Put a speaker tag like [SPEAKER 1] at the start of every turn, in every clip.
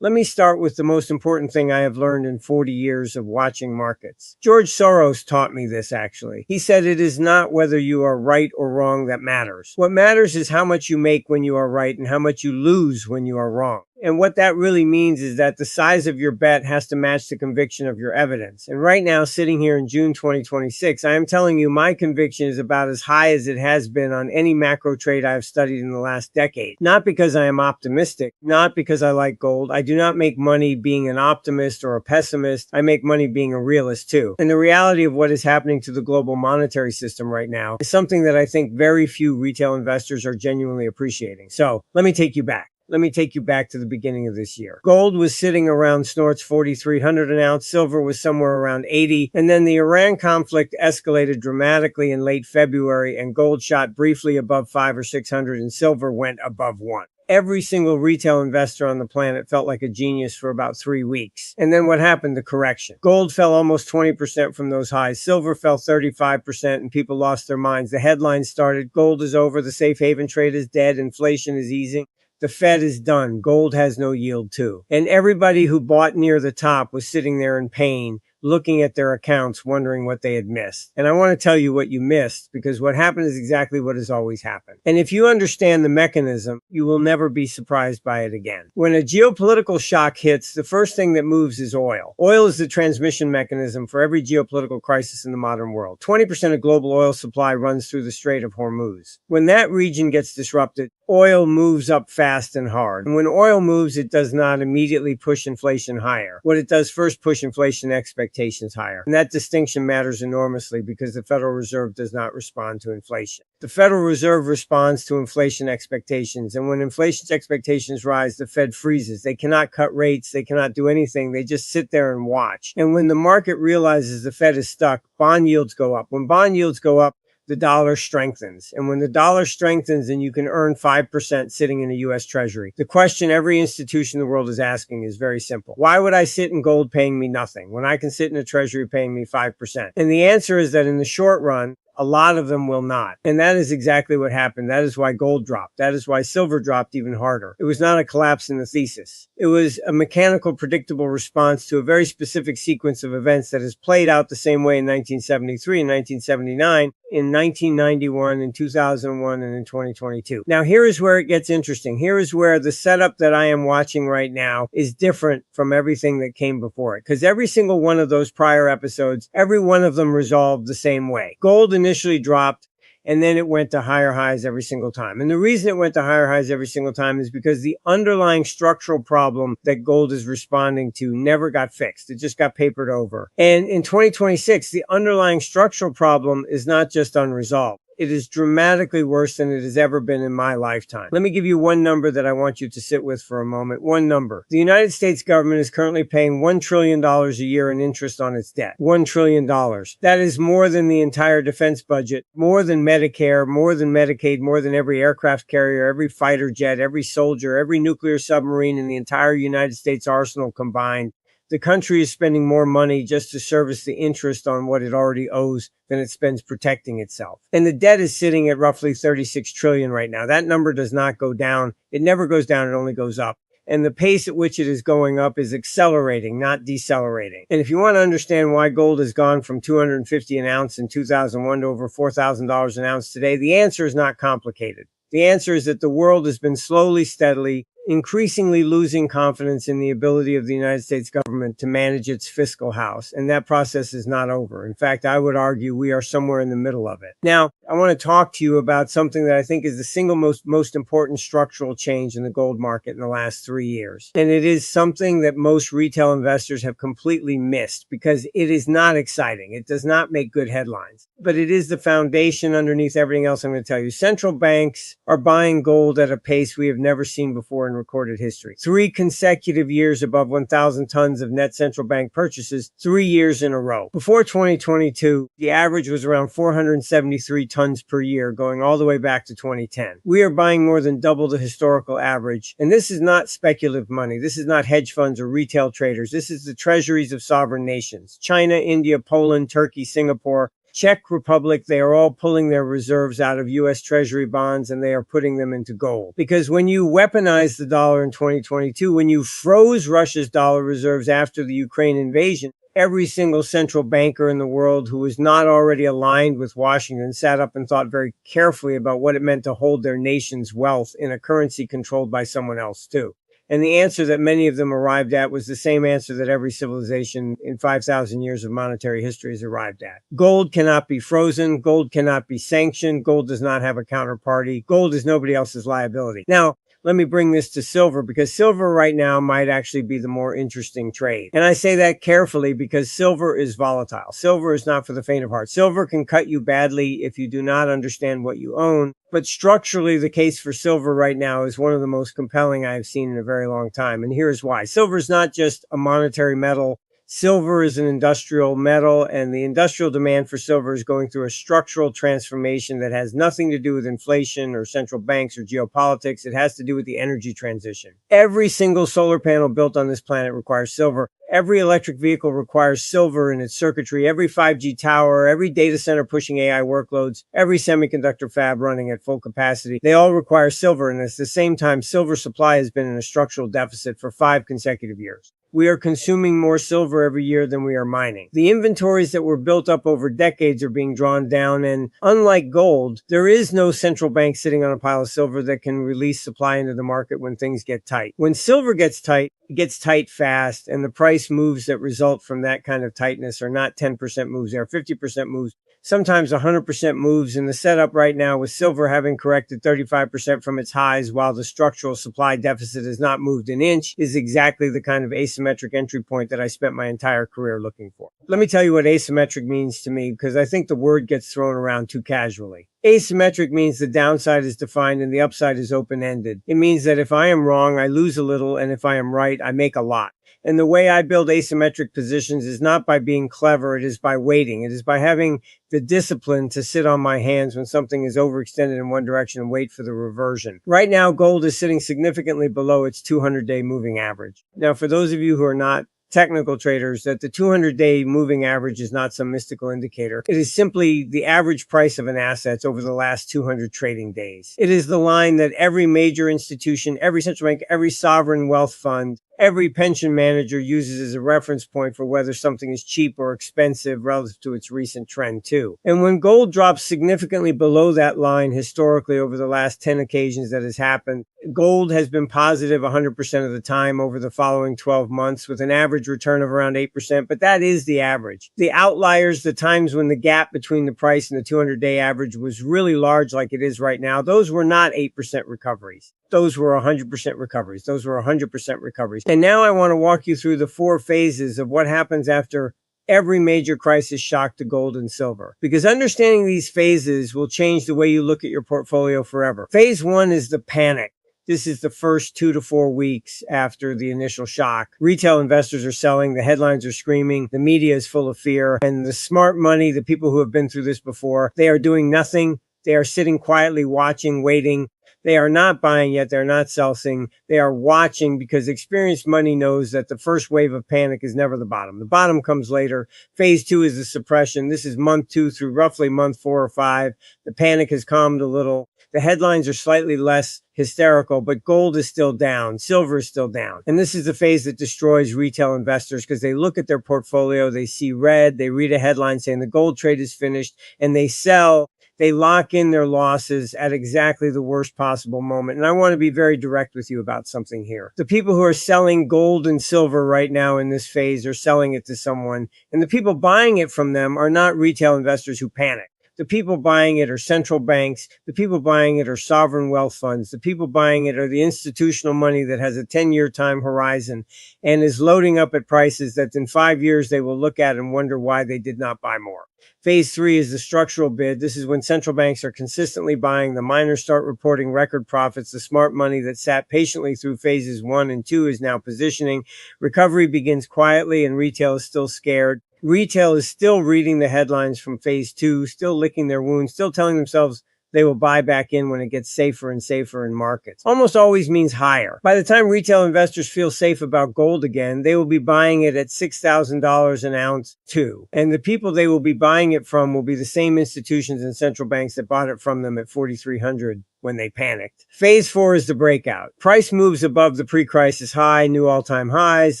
[SPEAKER 1] Let me start with the most important thing I have learned in 40 years of watching markets. George Soros taught me this, actually. He said it is not whether you are right or wrong that matters. What matters is how much you make when you are right and how much you lose when you are wrong. And what that really means is that the size of your bet has to match the conviction of your evidence. And right now, sitting here in June 2026, I am telling you my conviction is about as high as it has been on any macro trade I have studied in the last decade. Not because I am optimistic, not because I like gold. I do not make money being an optimist or a pessimist. I make money being a realist too. And the reality of what is happening to the global monetary system right now is something that I think very few retail investors are genuinely appreciating. So let me take you back. Let me take you back to the beginning of this year. Gold was sitting around snorts 4,300 an ounce. Silver was somewhere around 80. And then the Iran conflict escalated dramatically in late February, and gold shot briefly above 500 or 600 and silver went above 1. Every single retail investor on the planet felt like a genius for about 3 weeks. And then what happened? The correction. Gold fell almost 20% from those highs. Silver fell 35% and people lost their minds. The headlines started, gold is over, the safe haven trade is dead, inflation is easing. The Fed is done. Gold has no yield too. And everybody who bought near the top was sitting there in pain, looking at their accounts, wondering what they had missed. And I want to tell you what you missed, because what happened is exactly what has always happened. And if you understand the mechanism, you will never be surprised by it again. When a geopolitical shock hits, the first thing that moves is oil. Oil is the transmission mechanism for every geopolitical crisis in the modern world. 20% of global oil supply runs through the Strait of Hormuz. When that region gets disrupted, oil moves up fast and hard. And when oil moves, it does not immediately push inflation higher. What it does first, push inflation expectations higher. And that distinction matters enormously because the Federal Reserve does not respond to inflation. The Federal Reserve responds to inflation expectations. And when inflation's expectations rise, the Fed freezes. They cannot cut rates. They cannot do anything. They just sit there and watch. And when the market realizes the Fed is stuck, bond yields go up. When bond yields go up, the dollar strengthens. And when the dollar strengthens and you can earn 5% sitting in a U.S. Treasury, the question every institution in the world is asking is very simple. Why would I sit in gold paying me nothing when I can sit in a Treasury paying me 5%? And the answer is that in the short run, a lot of them will not. And that is exactly what happened. That is why gold dropped. That is why silver dropped even harder. It was not a collapse in the thesis. It was a mechanical, predictable response to a very specific sequence of events that has played out the same way in 1973 and 1979, in 1991, in 2001, and in 2022. Now, here is where it gets interesting. Here is where the setup that I am watching right now is different from everything that came before it. Because every single one of those prior episodes, every one of them resolved the same way. Gold initially dropped, and then it went to higher highs every single time. And the reason it went to higher highs every single time is because the underlying structural problem that gold is responding to never got fixed. It just got papered over. And in 2026, the underlying structural problem is not just unresolved. It is dramatically worse than it has ever been in my lifetime. Let me give you one number that I want you to sit with for a moment. One number. The United States government is currently paying $1 trillion a year in interest on its debt. $1 trillion. That is more than the entire defense budget, more than Medicare, more than Medicaid, more than every aircraft carrier, every fighter jet, every soldier, every nuclear submarine in the entire United States arsenal combined. The country is spending more money just to service the interest on what it already owes than it spends protecting itself. And the debt is sitting at roughly 36 trillion right now. That number does not go down. It never goes down. It only goes up. And the pace at which it is going up is accelerating, not decelerating. And if you want to understand why gold has gone from $250 an ounce in 2001 to over $4,000 an ounce today, the answer is not complicated. The answer is that the world has been slowly, steadily, increasingly losing confidence in the ability of the United States government to manage its fiscal house. And that process is not over. In fact, I would argue we are somewhere in the middle of it. Now, I want to talk to you about something that I think is the single most important structural change in the gold market in the last 3 years. And it is something that most retail investors have completely missed because it is not exciting. It does not make good headlines, but it is the foundation underneath everything else I'm going to tell you. Central banks are buying gold at a pace we have never seen before in recorded history. 3 consecutive years above 1,000 tons of net central bank purchases, 3 years in a row. Before 2022, the average was around 473 tons per year, going all the way back to 2010. We are buying more than double the historical average. And this is not speculative money. This is not hedge funds or retail traders. This is the treasuries of sovereign nations. China, India, Poland, Turkey, Singapore. Czech Republic, they are all pulling their reserves out of U.S. Treasury bonds and they are putting them into gold. Because when you weaponized the dollar in 2022, when you froze Russia's dollar reserves after the Ukraine invasion, every single central banker in the world who was not already aligned with Washington sat up and thought very carefully about what it meant to hold their nation's wealth in a currency controlled by someone else too. And the answer that many of them arrived at was the same answer that every civilization in 5,000 years of monetary history has arrived at. Gold cannot be frozen. Gold cannot be sanctioned. Gold does not have a counterparty. Gold is nobody else's liability. Now, let me bring this to silver, because silver right now might actually be the more interesting trade. And I say that carefully because silver is volatile. Silver is not for the faint of heart. Silver can cut you badly if you do not understand what you own. But structurally, the case for silver right now is one of the most compelling I've seen in a very long time. And here's why. Silver is not just a monetary metal. Silver is an industrial metal, and the industrial demand for silver is going through a structural transformation that has nothing to do with inflation or central banks or geopolitics. It has to do with the energy transition. Every single solar panel built on this planet requires silver. Every electric vehicle requires silver in its circuitry. Every 5G tower, every data center pushing AI workloads, every semiconductor fab running at full capacity, they all require silver. And at the same time, silver supply has been in a structural deficit for 5 consecutive years. We are consuming more silver every year than we are mining. The inventories that were built up over decades are being drawn down, and unlike gold, there is no central bank sitting on a pile of silver that can release supply into the market when things get tight. When silver gets tight, it gets tight fast, and the price moves that result from that kind of tightness are not 10% moves, they are 50% moves, sometimes 100% moves. And the setup right now with silver having corrected 35% from its highs while the structural supply deficit has not moved an inch is exactly the kind of asymmetric entry point that I spent my entire career looking for. Let me tell you what asymmetric means to me, because I think the word gets thrown around too casually. Asymmetric means the downside is defined and the upside is open-ended. It means that if I am wrong, I lose a little, and if I am right, I make a lot. And the way I build asymmetric positions is not by being clever. It is by waiting. It is by having the discipline to sit on my hands when something is overextended in one direction and wait for the reversion. Right now, gold is sitting significantly below its 200-day moving average. Now, for those of you who are not technical traders, that the 200-day moving average is not some mystical indicator. It is simply the average price of an asset over the last 200 trading days. It is the line that every major institution, every central bank, every sovereign wealth fund, every pension manager uses as a reference point for whether something is cheap or expensive relative to its recent trend too. And when gold drops significantly below that line historically over the last 10 occasions that has happened, gold has been positive 100% of the time over the following 12 months with an average return of around 8%, but that is the average. The outliers, the times when the gap between the price and the 200-day average was really large like it is right now, those were not 8% recoveries. Those were 100% recoveries. Those were 100% recoveries. And now I want to walk you through the 4 phases of what happens after every major crisis shock to gold and silver. Because understanding these phases will change the way you look at your portfolio forever. Phase 1 is the panic. This is the first 2 to 4 weeks after the initial shock. Retail investors are selling, the headlines are screaming, the media is full of fear, and the smart money, the people who have been through this before, they are doing nothing. They are sitting quietly, watching, waiting. They are not buying yet. They're not selling. They are watching because experienced money knows that the first wave of panic is never the bottom. The bottom comes later. Phase 2 is the suppression. This is month 2 through roughly month 4 or 5. The panic has calmed a little. The headlines are slightly less hysterical, but gold is still down. Silver is still down. And this is the phase that destroys retail investors because they look at their portfolio, they see red, they read a headline saying the gold trade is finished, and they sell. They lock in their losses at exactly the worst possible moment. And I want to be very direct with you about something here. The people who are selling gold and silver right now in this phase are selling it to someone. And the people buying it from them are not retail investors who panic. The people buying it are central banks. The people buying it are sovereign wealth funds. The people buying it are the institutional money that has a 10-year time horizon and is loading up at prices that in 5 years they will look at and wonder why they did not buy more. Phase 3 is the structural bid. This is when central banks are consistently buying. The miners start reporting record profits. The smart money that sat patiently through phases 1 and 2 is now positioning. Recovery begins quietly and retail is still scared. Retail is still reading the headlines from phase 2, still licking their wounds, still telling themselves they will buy back in when it gets safer and safer in markets. Almost always means higher. By the time retail investors feel safe about gold again, they will be buying it at $6,000 an ounce too. And the people they will be buying it from will be the same institutions and central banks that bought it from them at 4,300 when they panicked. Phase 4 is the breakout. Price moves above the pre-crisis high, new all-time highs,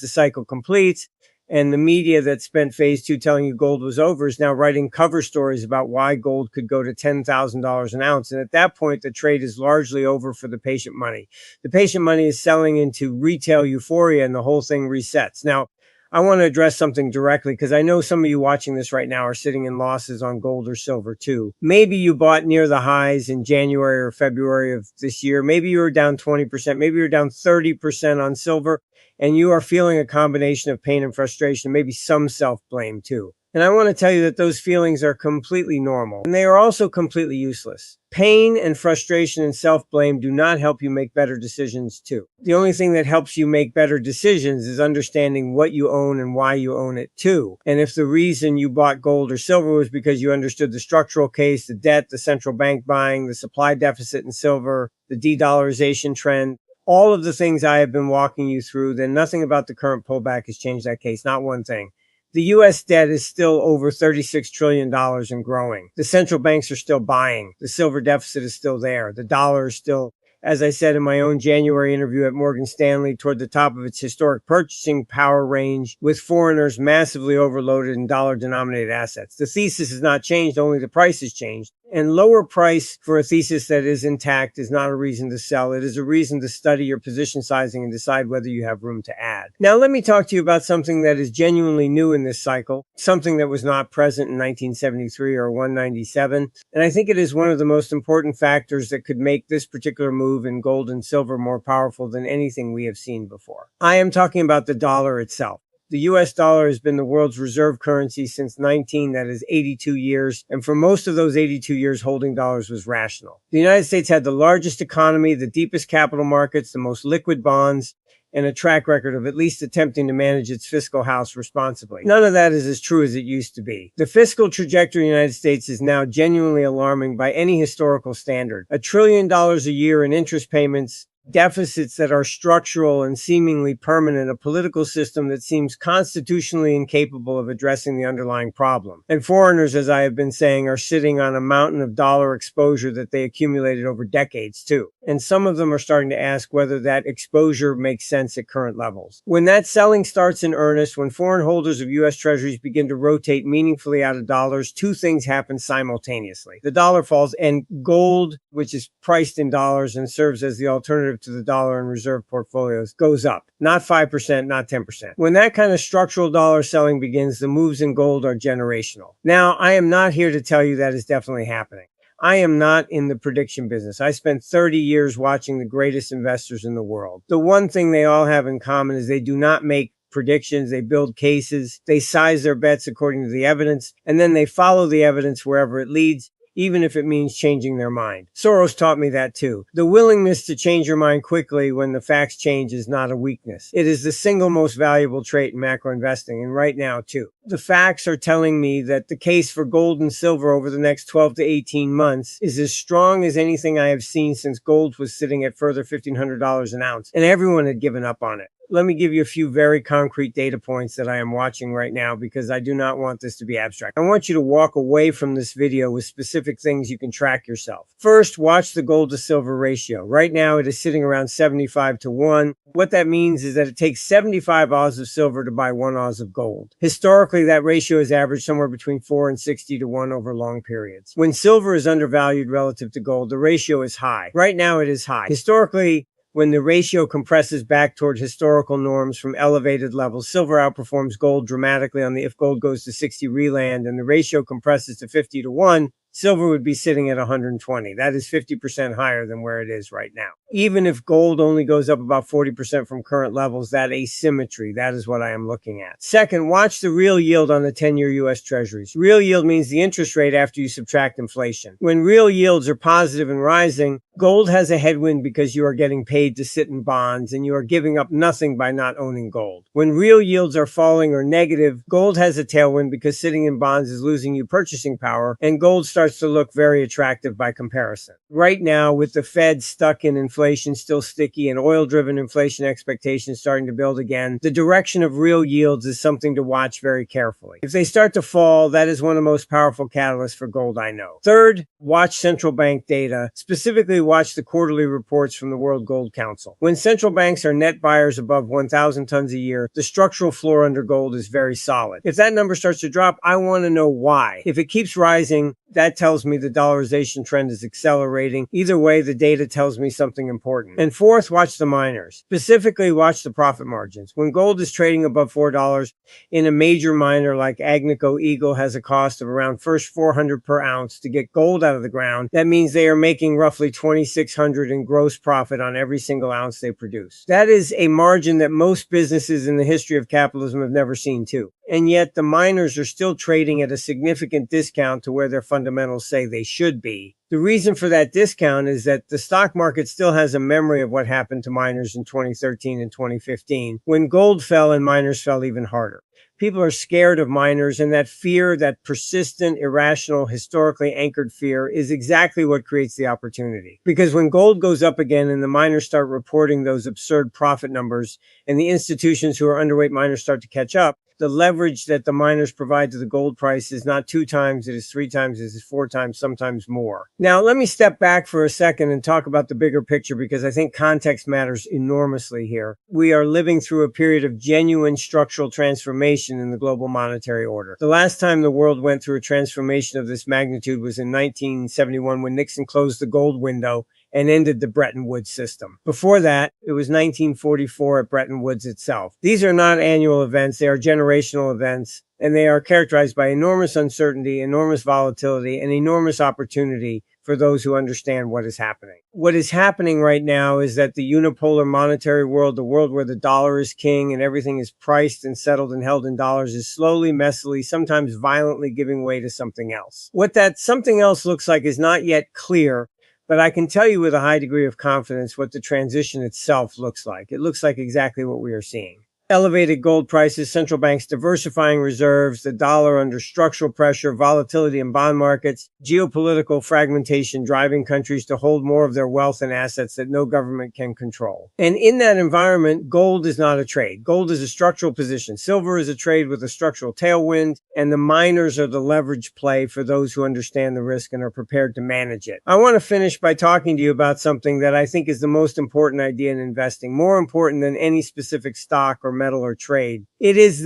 [SPEAKER 1] the cycle completes, and the media that spent phase 2 telling you gold was over is now writing cover stories about why gold could go to $10,000 an ounce. And at that point, the trade is largely over for the patient money. The patient money is selling into retail euphoria and the whole thing resets. Now, I want to address something directly because I know some of you watching this right now are sitting in losses on gold or silver too. Maybe you bought near the highs in January or February of this year. Maybe you were down 20%. Maybe you're down 30% on silver. And you are feeling a combination of pain and frustration, maybe some self-blame too. And I want to tell you that those feelings are completely normal, and they are also completely useless. Pain and frustration and self-blame do not help you make better decisions too. The only thing that helps you make better decisions is understanding what you own and why you own it too. And if the reason you bought gold or silver was because you understood the structural case, the debt, the central bank buying, the supply deficit in silver, the de-dollarization trend, all of the things I have been walking you through, then nothing about the current pullback has changed that case. Not one thing. The U.S. debt is still over $36 trillion and growing. The central banks are still buying. The silver deficit is still there. The dollar is still, as I said in my own January interview at Morgan Stanley, toward the top of its historic purchasing power range, with foreigners massively overloaded in dollar-denominated assets. The thesis has not changed, only the price has changed. And lower price for a thesis that is intact is not a reason to sell. It is a reason to study your position sizing and decide whether you have room to add. Now, let me talk to you about something that is genuinely new in this cycle, something that was not present in 1973 or 197. And I think it is one of the most important factors that could make this particular move in gold and silver more powerful than anything we have seen before. I am talking about the dollar itself. The US dollar has been the world's reserve currency since that is 82 years. And for most of those 82 years, holding dollars was rational. The United States had the largest economy, the deepest capital markets, the most liquid bonds, and a track record of at least attempting to manage its fiscal house responsibly. None of that is as true as it used to be. The fiscal trajectory of the United States is now genuinely alarming by any historical standard. $1 trillion a year in interest payments, deficits that are structural and seemingly permanent, a political system that seems constitutionally incapable of addressing the underlying problem. And foreigners, as I have been saying, are sitting on a mountain of dollar exposure that they accumulated over decades too. And some of them are starting to ask whether that exposure makes sense at current levels. When that selling starts in earnest, when foreign holders of U.S. treasuries begin to rotate meaningfully out of dollars, two things happen simultaneously. The dollar falls and gold, which is priced in dollars and serves as the alternative to the dollar and reserve portfolios, goes up. Not 5%, not 10%. When that kind of structural dollar selling begins, the moves in gold are generational. Now, I am not here to tell you that is definitely happening. I am not in the prediction business. I spent 30 years watching the greatest investors in the world. The one thing they all have in common is they do not make predictions, they build cases, they size their bets according to the evidence, and then they follow the evidence wherever it leads, even if it means changing their mind. Soros taught me that too. The willingness to change your mind quickly when the facts change is not a weakness. It is the single most valuable trait in macro investing, and right now too. The facts are telling me that the case for gold and silver over the next 12 to 18 months is as strong as anything I have seen since gold was sitting at further $1,500 an ounce, and everyone had given up on it. Let me give you a few very concrete data points that I am watching right now because I do not want this to be abstract. I want you to walk away from this video with specific things you can track yourself. First, watch the gold to silver ratio. Right now, it is sitting around 75 to 1. What that means is that it takes 75 Oz of silver to buy 1 Oz of gold. Historically, that ratio is averaged somewhere between 4 and 60 to 1 over long periods. When silver is undervalued relative to gold, the ratio is high. Right now, it is high. Historically, when the ratio compresses back toward historical norms from elevated levels, silver outperforms gold dramatically on the if gold goes to 60 reland and the ratio compresses to 50 to 1, silver would be sitting at 120. That is 50% higher than where it is right now. Even if gold only goes up about 40% from current levels, that asymmetry, that is what I am looking at. Second, watch the real yield on the 10-year U.S. Treasuries. Real yield means the interest rate after you subtract inflation. When real yields are positive and rising, gold has a headwind because you are getting paid to sit in bonds and you are giving up nothing by not owning gold. When real yields are falling or negative, gold has a tailwind because sitting in bonds is losing you purchasing power, and gold starts starts to look very attractive by comparison. Right now, with the Fed stuck in inflation still sticky and oil-driven inflation expectations starting to build again, the direction of real yields is something to watch very carefully. If they start to fall, that is one of the most powerful catalysts for gold I know. Third, watch central bank data. Specifically, watch the quarterly reports from the World Gold Council. When central banks are net buyers above 1,000 tons a year, the structural floor under gold is very solid. If that number starts to drop, I want to know why. If it keeps rising, that tells me the dollarization trend is accelerating. Either way, the data tells me something important. And fourth, watch the miners. Specifically, watch the profit margins. When gold is trading above $4 in a major miner like Agnico Eagle has a cost of around first $400 per ounce to get gold out of the ground, that means they are making roughly $2,600 in gross profit on every single ounce they produce. That is a margin that most businesses in the history of capitalism have never seen too. And yet the miners are still trading at a significant discount to where their fundamentals say they should be. The reason for that discount is that the stock market still has a memory of what happened to miners in 2013 and 2015, when gold fell and miners fell even harder. People are scared of miners, and that fear, that persistent, irrational, historically anchored fear, is exactly what creates the opportunity. Because when gold goes up again and the miners start reporting those absurd profit numbers, and the institutions who are underweight miners start to catch up, the leverage that the miners provide to the gold price is not 2 times, it is 3 times, it is 4 times, sometimes more. Now, let me step back for a second and talk about the bigger picture, because I think context matters enormously here. We are living through a period of genuine structural transformation in the global monetary order. The last time the world went through a transformation of this magnitude was in 1971, when Nixon closed the gold window and ended the Bretton Woods system. Before that, it was 1944 at Bretton Woods itself. These are not annual events, they are generational events, and they are characterized by enormous uncertainty, enormous volatility, and enormous opportunity for those who understand what is happening. What is happening right now is that the unipolar monetary world, the world where the dollar is king and everything is priced and settled and held in dollars, is slowly, messily, sometimes violently giving way to something else. What that something else looks like is not yet clear, but I can tell you with a high degree of confidence what the transition itself looks like. It looks like exactly what we are seeing. Elevated gold prices, central banks diversifying reserves, the dollar under structural pressure, volatility in bond markets, geopolitical fragmentation driving countries to hold more of their wealth and assets that no government can control. And in that environment, gold is not a trade. Gold is a structural position. Silver is a trade with a structural tailwind, and the miners are the leverage play for those who understand the risk and are prepared to manage it. I want to finish by talking to you about something that I think is the most important idea in investing, more important than any specific stock or metal or trade. It is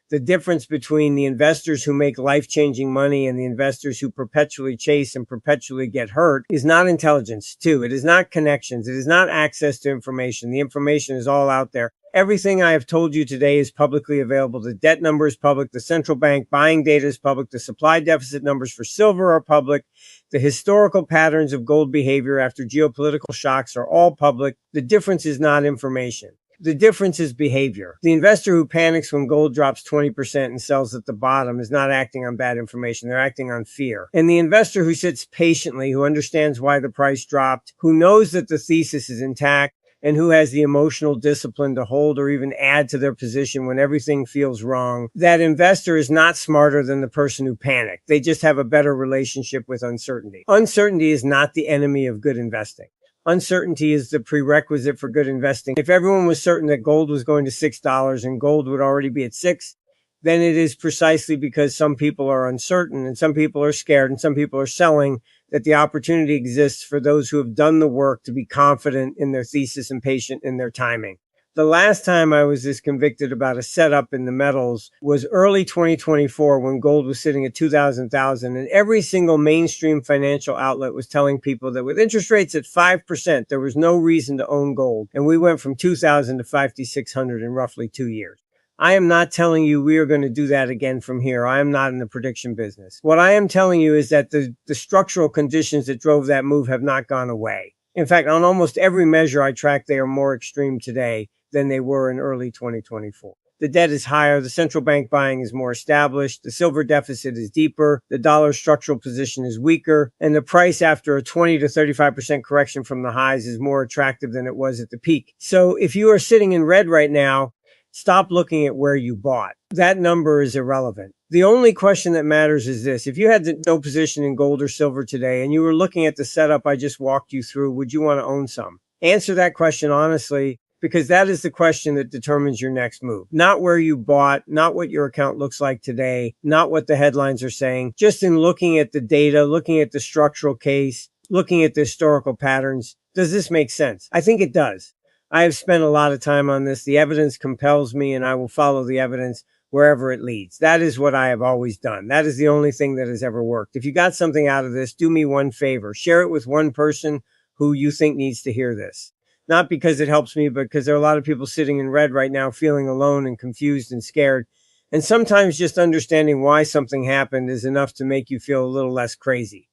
[SPEAKER 1] the difference between the investors who make life-changing money and the investors who perpetually chase and perpetually get hurt is not intelligence, too. It is not connections. It is not access to information. The information is all out there. Everything I have told you today is publicly available. The debt number is public. The central bank buying data is public. The supply deficit numbers for silver are public. The historical patterns of gold behavior after geopolitical shocks are all public. The difference is not information. The difference is behavior. The investor who panics when gold drops 20% and sells at the bottom is not acting on bad information. They're acting on fear. And the investor who sits patiently, who understands why the price dropped, who knows that the thesis is intact, and who has the emotional discipline to hold or even add to their position when everything feels wrong, that investor is not smarter than the person who panicked. They just have a better relationship with uncertainty. Uncertainty is not the enemy of good investing. Uncertainty is the prerequisite for good investing. If everyone was certain that gold was going to $6 and gold would already be at $6, then it is precisely because some people are uncertain and some people are scared and some people are selling that the opportunity exists for those who have done the work to be confident in their thesis and patient in their timing. The last time I was this convicted about a setup in the metals was early 2024 when gold was sitting at 2,000, and every single mainstream financial outlet was telling people that with interest rates at 5%, there was no reason to own gold. And we went from 2,000 to 5,600 in roughly 2 years. I am not telling you we are going to do that again from here. I am not in the prediction business. What I am telling you is that the structural conditions that drove that move have not gone away. In fact, on almost every measure I track, they are more extreme today than they were in early 2024. The debt is higher, the central bank buying is more established, the silver deficit is deeper, the dollar structural position is weaker, and the price after a 20 to 35% correction from the highs is more attractive than it was at the peak. So if you are sitting in red right now, stop looking at where you bought. That number is irrelevant. The only question that matters is this. If you had no position in gold or silver today and you were looking at the setup I just walked you through, would you want to own some? Answer that question honestly, because that is the question that determines your next move. Not where you bought, not what your account looks like today, not what the headlines are saying. Just in looking at the data, looking at the structural case, looking at the historical patterns, does this make sense? I think it does. I have spent a lot of time on this. The evidence compels me, and I will follow the evidence wherever it leads. That is what I have always done. That is the only thing that has ever worked. If you got something out of this, do me one favor. Share it with one person who you think needs to hear this. Not because it helps me, but because there are a lot of people sitting in red right now feeling alone and confused and scared. And sometimes just understanding why something happened is enough to make you feel a little less crazy.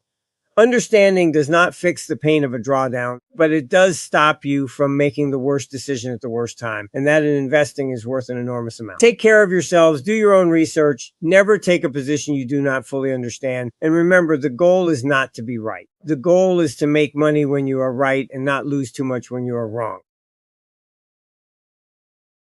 [SPEAKER 1] Understanding does not fix the pain of a drawdown, but it does stop you from making the worst decision at the worst time. And that in investing is worth an enormous amount. Take care of yourselves. Do your own research. Never take a position you do not fully understand. And remember, the goal is not to be right. The goal is to make money when you are right and not lose too much when you are wrong.